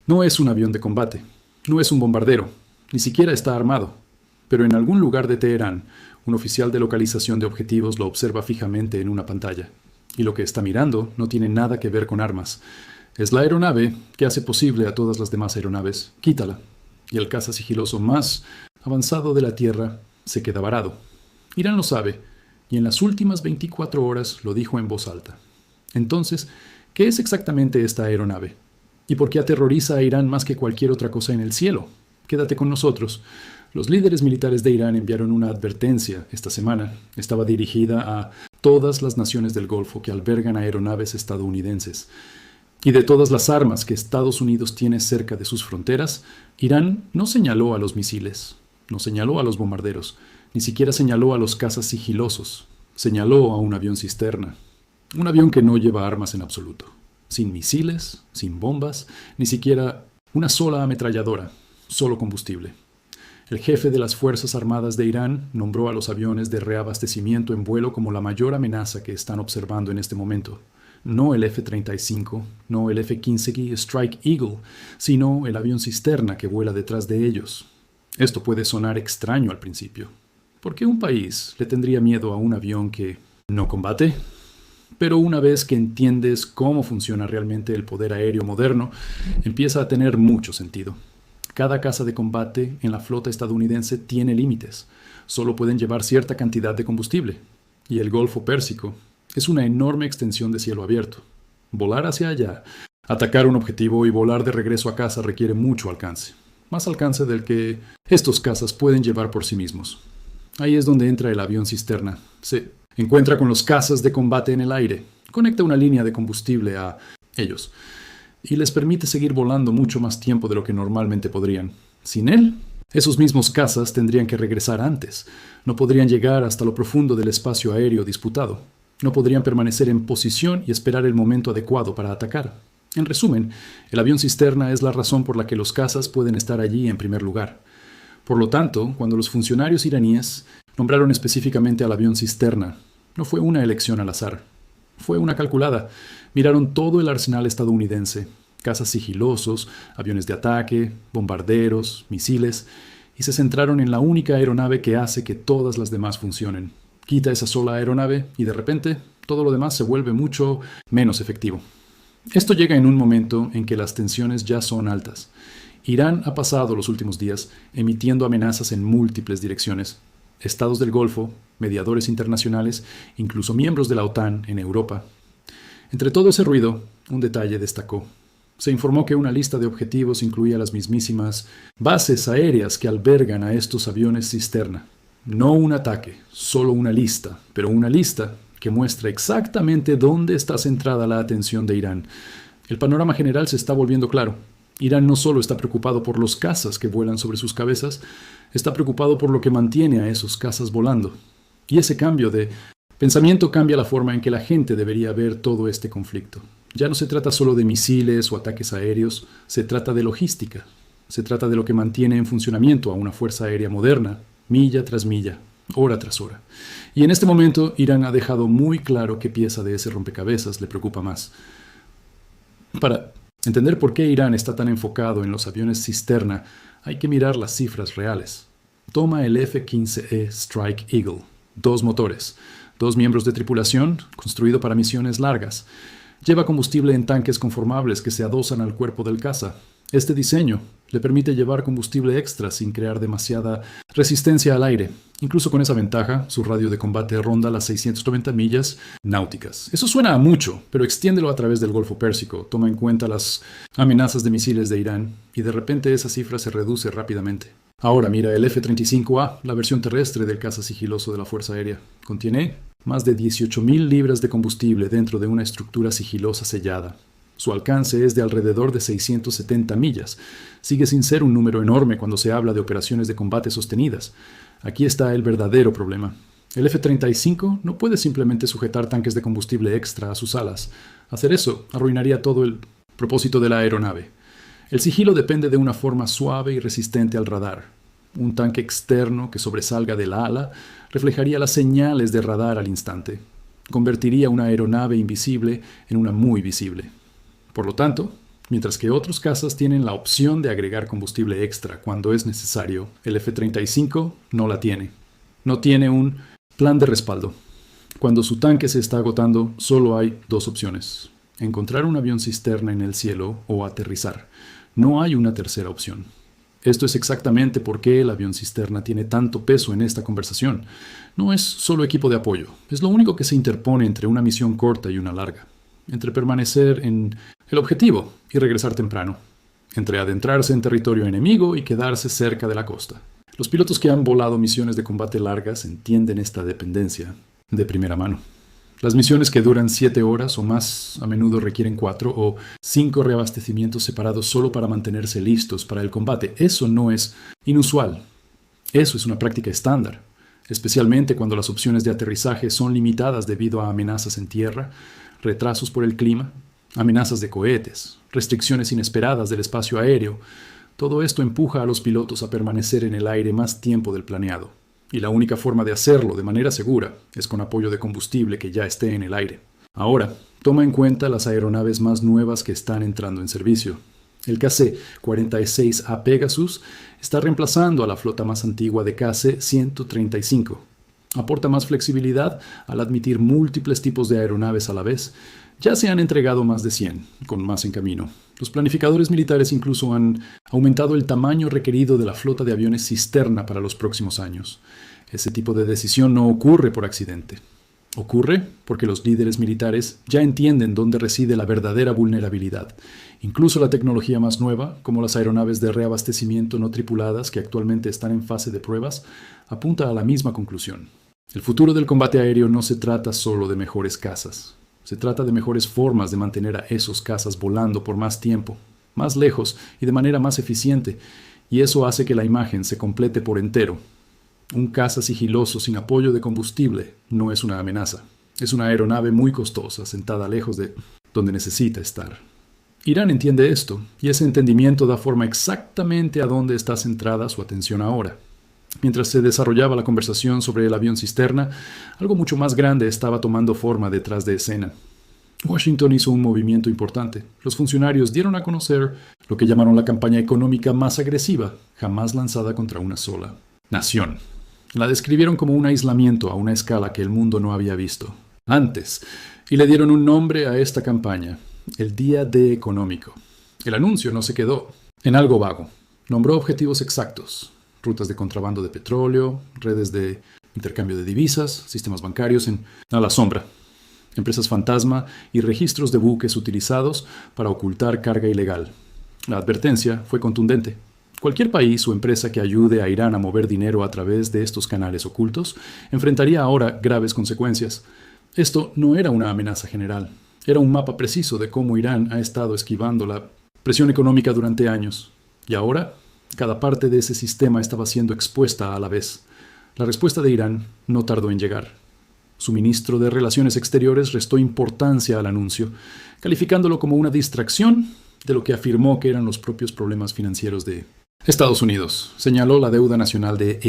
No es un avión de combate, no es un bombardero, ni siquiera está armado. Pero en algún lugar de Teherán, un oficial de localización de objetivos lo observa fijamente en una pantalla. Y lo que está mirando no tiene nada que ver con armas. Es la aeronave que hace posible a todas las demás aeronaves. Quítala. Y el caza sigiloso más avanzado de la Tierra se queda varado. Irán lo sabe, y en las últimas 24 horas lo dijo en voz alta. Entonces, ¿qué es exactamente esta aeronave? ¿Y por qué aterroriza a Irán más que cualquier otra cosa en el cielo? Quédate con nosotros. Los líderes militares de Irán enviaron una advertencia esta semana. Estaba dirigida a todas las naciones del Golfo que albergan aeronaves estadounidenses. Y de todas las armas que Estados Unidos tiene cerca de sus fronteras, Irán no señaló a los misiles, no señaló a los bombarderos, ni siquiera señaló a los cazas sigilosos. Señaló a un avión cisterna. Un avión que no lleva armas en absoluto. Sin misiles, sin bombas, ni siquiera una sola ametralladora, solo combustible. El jefe de las Fuerzas Armadas de Irán nombró a los aviones de reabastecimiento en vuelo como la mayor amenaza que están observando en este momento. No el F-35, no el F-15 Strike Eagle, sino el avión cisterna que vuela detrás de ellos. Esto puede sonar extraño al principio. ¿Por qué un país le tendría miedo a un avión que no combate? Pero una vez que entiendes cómo funciona realmente el poder aéreo moderno, empieza a tener mucho sentido. Cada caza de combate en la flota estadounidense tiene límites. Solo pueden llevar cierta cantidad de combustible. Y el Golfo Pérsico es una enorme extensión de cielo abierto. Volar hacia allá, atacar un objetivo y volar de regreso a casa requiere mucho alcance. Más alcance del que estos cazas pueden llevar por sí mismos. Ahí es donde entra el avión cisterna. Se encuentra con los cazas de combate en el aire. Conecta una línea de combustible a ellos y les permite seguir volando mucho más tiempo de lo que normalmente podrían. Sin él, esos mismos cazas tendrían que regresar antes. No podrían llegar hasta lo profundo del espacio aéreo disputado. No podrían permanecer en posición y esperar el momento adecuado para atacar. En resumen, el avión cisterna es la razón por la que los cazas pueden estar allí en primer lugar. Por lo tanto, cuando los funcionarios iraníes nombraron específicamente al avión cisterna, no fue una elección al azar. Fue una calculada. Miraron todo el arsenal estadounidense, cazas sigilosos, aviones de ataque, bombarderos, misiles, y se centraron en la única aeronave que hace que todas las demás funcionen. Quita esa sola aeronave y de repente todo lo demás se vuelve mucho menos efectivo. Esto llega en un momento en que las tensiones ya son altas. Irán ha pasado los últimos días emitiendo amenazas en múltiples direcciones. Estados del Golfo, mediadores internacionales, incluso miembros de la OTAN en Europa. Entre todo ese ruido, un detalle destacó. Se informó que una lista de objetivos incluía las mismísimas bases aéreas que albergan a estos aviones cisterna. No un ataque, solo una lista, pero una lista que muestra exactamente dónde está centrada la atención de Irán. El panorama general se está volviendo claro. Irán no solo está preocupado por los cazas que vuelan sobre sus cabezas, está preocupado por lo que mantiene a esos cazas volando. Y ese cambio de pensamiento cambia la forma en que la gente debería ver todo este conflicto. Ya no se trata solo de misiles o ataques aéreos, se trata de logística. Se trata de lo que mantiene en funcionamiento a una fuerza aérea moderna, milla tras milla, hora tras hora. Y en este momento, Irán ha dejado muy claro qué pieza de ese rompecabezas le preocupa más. Para entender por qué Irán está tan enfocado en los aviones cisterna, hay que mirar las cifras reales. Toma el F-15E Strike Eagle, 2 motores, 2 miembros de tripulación, construido para misiones largas. Lleva combustible en tanques conformables que se adosan al cuerpo del caza. Este diseño le permite llevar combustible extra sin crear demasiada resistencia al aire. Incluso con esa ventaja, su radio de combate ronda las 690 millas náuticas. Eso suena a mucho, pero extiéndelo a través del Golfo Pérsico. Toma en cuenta las amenazas de misiles de Irán y de repente esa cifra se reduce rápidamente. Ahora mira el F-35A, la versión terrestre del caza sigiloso de la Fuerza Aérea. Contiene más de 18.000 libras de combustible dentro de una estructura sigilosa sellada. Su alcance es de alrededor de 670 millas. Sigue sin ser un número enorme cuando se habla de operaciones de combate sostenidas. Aquí está el verdadero problema. El F-35 no puede simplemente sujetar tanques de combustible extra a sus alas. Hacer eso arruinaría todo el propósito de la aeronave. El sigilo depende de una forma suave y resistente al radar. Un tanque externo que sobresalga del ala reflejaría las señales de radar al instante. Convertiría una aeronave invisible en una muy visible. Por lo tanto, Mientras que otros cazas tienen la opción de agregar combustible extra cuando es necesario, el F-35 no la tiene. No tiene un plan de respaldo. Cuando su tanque se está agotando, solo hay dos opciones: encontrar un avión cisterna en el cielo o aterrizar. No hay una tercera opción. Esto es exactamente por qué el avión cisterna tiene tanto peso en esta conversación. No es solo equipo de apoyo, es lo único que se interpone entre una misión corta y una larga, entre permanecer en el objetivo y regresar temprano, entre adentrarse en territorio enemigo y quedarse cerca de la costa. Los pilotos que han volado misiones de combate largas entienden esta dependencia de primera mano. Las misiones que duran 7 horas o más a menudo requieren 4 o 5 reabastecimientos separados solo para mantenerse listos para el combate. Eso no es inusual. Eso es una práctica estándar, especialmente cuando las opciones de aterrizaje son limitadas debido a amenazas en tierra, retrasos por el clima, amenazas de cohetes, restricciones inesperadas del espacio aéreo. Todo esto empuja a los pilotos a permanecer en el aire más tiempo del planeado. Y la única forma de hacerlo de manera segura es con apoyo de combustible que ya esté en el aire. Ahora, toma en cuenta las aeronaves más nuevas que están entrando en servicio. El KC-46A Pegasus está reemplazando a la flota más antigua de KC-135. Aporta más flexibilidad al admitir múltiples tipos de aeronaves a la vez. Ya se han entregado más de 100, con más en camino. Los planificadores militares incluso han aumentado el tamaño requerido de la flota de aviones cisterna para los próximos años. Ese tipo de decisión no ocurre por accidente. Ocurre porque los líderes militares ya entienden dónde reside la verdadera vulnerabilidad. Incluso la tecnología más nueva, como las aeronaves de reabastecimiento no tripuladas que actualmente están en fase de pruebas, apunta a la misma conclusión. El futuro del combate aéreo no se trata solo de mejores cazas. Se trata de mejores formas de mantener a esos cazas volando por más tiempo, más lejos y de manera más eficiente, y eso hace que la imagen se complete por entero. Un caza sigiloso sin apoyo de combustible no es una amenaza. Es una aeronave muy costosa, sentada lejos de donde necesita estar. Irán entiende esto, y ese entendimiento da forma exactamente a dónde está centrada su atención ahora. Mientras se desarrollaba la conversación sobre el avión cisterna, algo mucho más grande estaba tomando forma detrás de escena. Washington hizo un movimiento importante. Los funcionarios dieron a conocer lo que llamaron la campaña económica más agresiva jamás lanzada contra una sola nación. La describieron como un aislamiento a una escala que el mundo no había visto antes, y le dieron un nombre a esta campaña: el Día D económico. El anuncio no se quedó en algo vago. Nombró objetivos exactos: rutas de contrabando de petróleo, redes de intercambio de divisas, sistemas bancarios a la sombra, empresas fantasma y registros de buques utilizados para ocultar carga ilegal. La advertencia fue contundente. Cualquier país o empresa que ayude a Irán a mover dinero a través de estos canales ocultos enfrentaría ahora graves consecuencias. Esto no era una amenaza general, era un mapa preciso de cómo Irán ha estado esquivando la presión económica durante años. Y ahora, cada parte de ese sistema estaba siendo expuesta a la vez. La respuesta de Irán no tardó en llegar. Su ministro de Relaciones Exteriores restó importancia al anuncio, calificándolo como una distracción de lo que afirmó que eran los propios problemas financieros de Estados Unidos. Señaló la deuda nacional de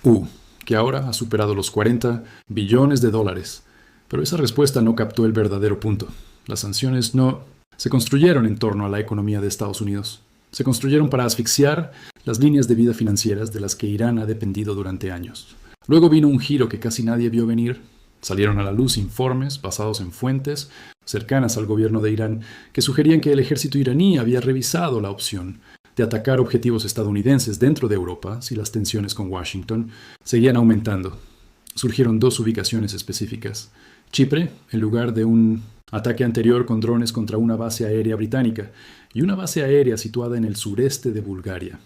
EU, que ahora ha superado los 40 billones de dólares. Pero esa respuesta no captó el verdadero punto. Las sanciones no se construyeron en torno a la economía de Estados Unidos. Se construyeron para asfixiar las líneas de vida financieras de las que Irán ha dependido durante años. Luego vino un giro que casi nadie vio venir. Salieron a la luz informes basados en fuentes cercanas al gobierno de Irán que sugerían que el ejército iraní había revisado la opción de atacar objetivos estadounidenses dentro de Europa si las tensiones con Washington seguían aumentando. Surgieron 2 ubicaciones específicas: Chipre, en lugar de un ataque anterior con drones contra una base aérea británica, y una base aérea situada en el sureste de Bulgaria.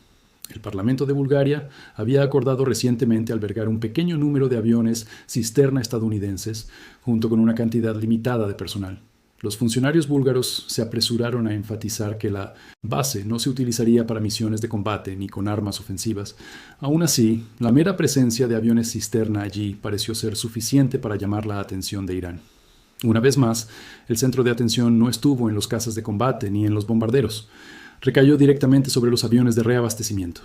El Parlamento de Bulgaria había acordado recientemente albergar un pequeño número de aviones cisterna estadounidenses, junto con una cantidad limitada de personal. Los funcionarios búlgaros se apresuraron a enfatizar que la base no se utilizaría para misiones de combate ni con armas ofensivas. Aún así, la mera presencia de aviones cisterna allí pareció ser suficiente para llamar la atención de Irán. Una vez más, el centro de atención no estuvo en los cazas de combate ni en los bombarderos. Recayó directamente sobre los aviones de reabastecimiento.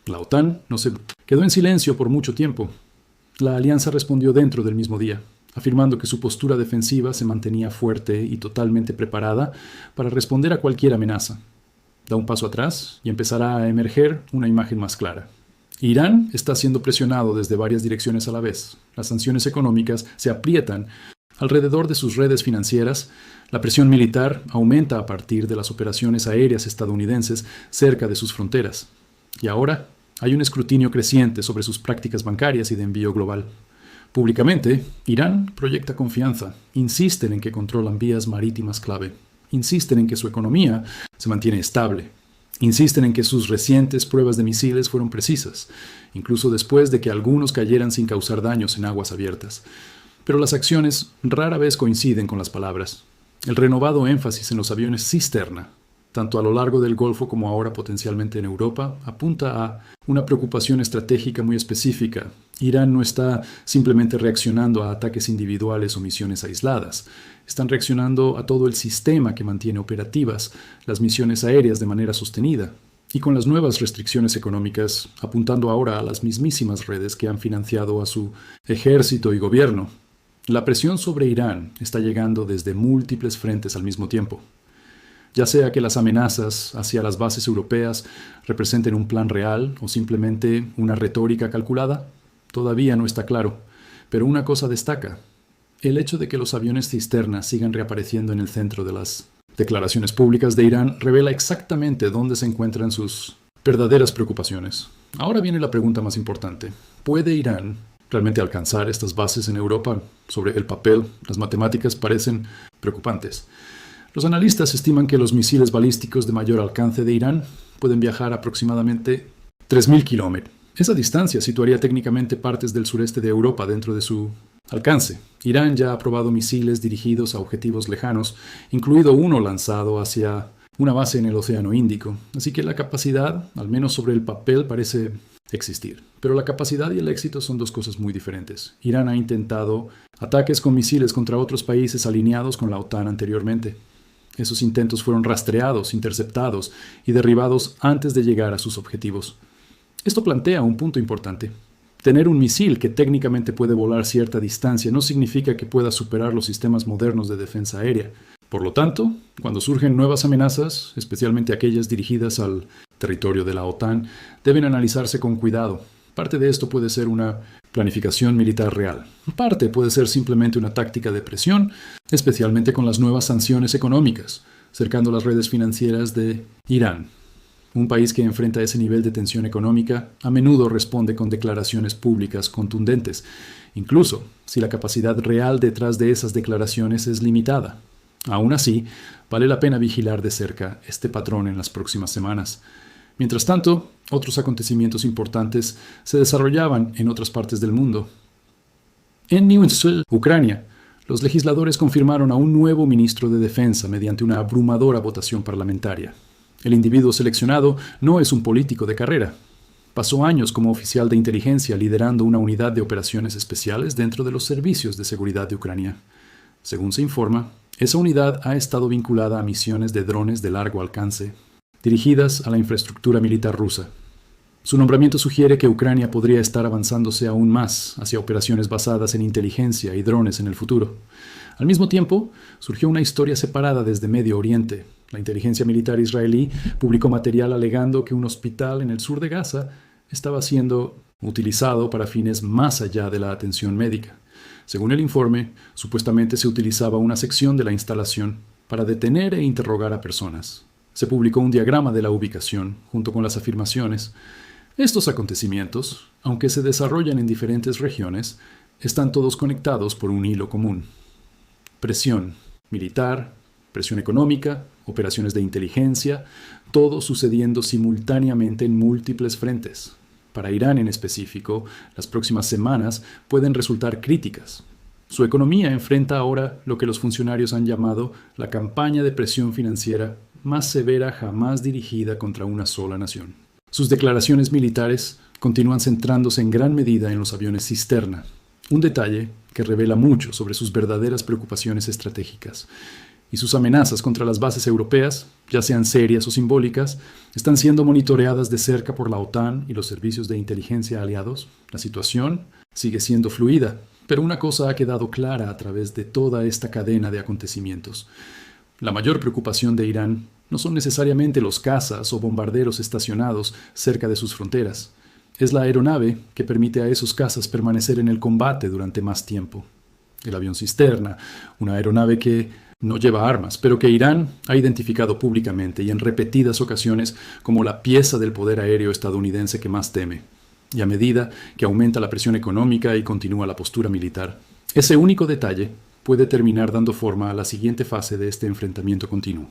La OTAN no se quedó en silencio por mucho tiempo. La alianza respondió dentro del mismo día. afirmando que su postura defensiva se mantenía fuerte y totalmente preparada para responder a cualquier amenaza. Da un paso atrás y empezará a emerger una imagen más clara. Irán está siendo presionado desde varias direcciones a la vez. Las sanciones económicas se aprietan alrededor de sus redes financieras. La presión militar aumenta a partir de las operaciones aéreas estadounidenses cerca de sus fronteras. Y ahora hay un escrutinio creciente sobre sus prácticas bancarias y de envío global. Públicamente, Irán proyecta confianza. Insisten en que controlan vías marítimas clave. Insisten en que su economía se mantiene estable. Insisten en que sus recientes pruebas de misiles fueron precisas, incluso después de que algunos cayeran sin causar daños en aguas abiertas. Pero las acciones rara vez coinciden con las palabras. El renovado énfasis en los aviones cisterna, tanto a lo largo del Golfo como ahora potencialmente en Europa, apunta a una preocupación estratégica muy específica. Irán no está simplemente reaccionando a ataques individuales o misiones aisladas. Están reaccionando a todo el sistema que mantiene operativas las misiones aéreas de manera sostenida. Y con las nuevas restricciones económicas, apuntando ahora a las mismísimas redes que han financiado a su ejército y gobierno. La presión sobre Irán está llegando desde múltiples frentes al mismo tiempo. Ya sea que las amenazas hacia las bases europeas representen un plan real o simplemente una retórica calculada, todavía no está claro. Pero una cosa destaca: el hecho de que los aviones cisterna sigan reapareciendo en el centro de las declaraciones públicas de Irán revela exactamente dónde se encuentran sus verdaderas preocupaciones. Ahora viene la pregunta más importante. ¿Puede Irán realmente alcanzar estas bases en Europa? Sobre el papel, las matemáticas parecen preocupantes. Los analistas estiman que los misiles balísticos de mayor alcance de Irán pueden viajar aproximadamente 3.000 kilómetros. Esa distancia situaría técnicamente partes del sureste de Europa dentro de su alcance. Irán ya ha probado misiles dirigidos a objetivos lejanos, incluido uno lanzado hacia una base en el Océano Índico. Así que la capacidad, al menos sobre el papel, parece existir. Pero la capacidad y el éxito son dos cosas muy diferentes. Irán ha intentado ataques con misiles contra otros países alineados con la OTAN anteriormente. Esos intentos fueron rastreados, interceptados y derribados antes de llegar a sus objetivos. Esto plantea un punto importante. Tener un misil que técnicamente puede volar cierta distancia no significa que pueda superar los sistemas modernos de defensa aérea. Por lo tanto, cuando surgen nuevas amenazas, especialmente aquellas dirigidas al territorio de la OTAN, deben analizarse con cuidado. Parte de esto puede ser una planificación militar real. Parte puede ser simplemente una táctica de presión, especialmente con las nuevas sanciones económicas, cercando las redes financieras de Irán. Un país que enfrenta ese nivel de tensión económica a menudo responde con declaraciones públicas contundentes, incluso si la capacidad real detrás de esas declaraciones es limitada. Aún así, vale la pena vigilar de cerca este patrón en las próximas semanas. Mientras tanto, otros acontecimientos importantes se desarrollaban en otras partes del mundo. En Nizhny, Ucrania, los legisladores confirmaron a un nuevo ministro de Defensa mediante una abrumadora votación parlamentaria. El individuo seleccionado no es un político de carrera. Pasó años como oficial de inteligencia liderando una unidad de operaciones especiales dentro de los servicios de seguridad de Ucrania. Según se informa, esa unidad ha estado vinculada a misiones de drones de largo alcance, dirigidas a la infraestructura militar rusa. Su nombramiento sugiere que Ucrania podría estar avanzándose aún más hacia operaciones basadas en inteligencia y drones en el futuro. Al mismo tiempo, surgió una historia separada desde Medio Oriente. La inteligencia militar israelí publicó material alegando que un hospital en el sur de Gaza estaba siendo utilizado para fines más allá de la atención médica. Según el informe, supuestamente se utilizaba una sección de la instalación para detener e interrogar a personas. Se publicó un diagrama de la ubicación, junto con las afirmaciones. Estos acontecimientos, aunque se desarrollan en diferentes regiones, están todos conectados por un hilo común. Presión militar, presión económica, operaciones de inteligencia, todo sucediendo simultáneamente en múltiples frentes. Para Irán en específico, las próximas semanas pueden resultar críticas. Su economía enfrenta ahora lo que los funcionarios han llamado la campaña de presión financiera más severa jamás dirigida contra una sola nación. Sus declaraciones militares continúan centrándose en gran medida en los aviones cisterna, un detalle que revela mucho sobre sus verdaderas preocupaciones estratégicas. Y sus amenazas contra las bases europeas, ya sean serias o simbólicas, están siendo monitoreadas de cerca por la OTAN y los servicios de inteligencia aliados. La situación sigue siendo fluida, Pero una cosa ha quedado clara a través de toda esta cadena de acontecimientos. La mayor preocupación de Irán no son necesariamente los cazas o bombarderos estacionados cerca de sus fronteras. Es la aeronave que permite a esos cazas permanecer en el combate durante más tiempo. El avión cisterna, una aeronave que no lleva armas, pero que Irán ha identificado públicamente y en repetidas ocasiones como la pieza del poder aéreo estadounidense que más teme. Y a medida que aumenta la presión económica y continúa la postura militar, ese único detalle puede terminar dando forma a la siguiente fase de este enfrentamiento continuo.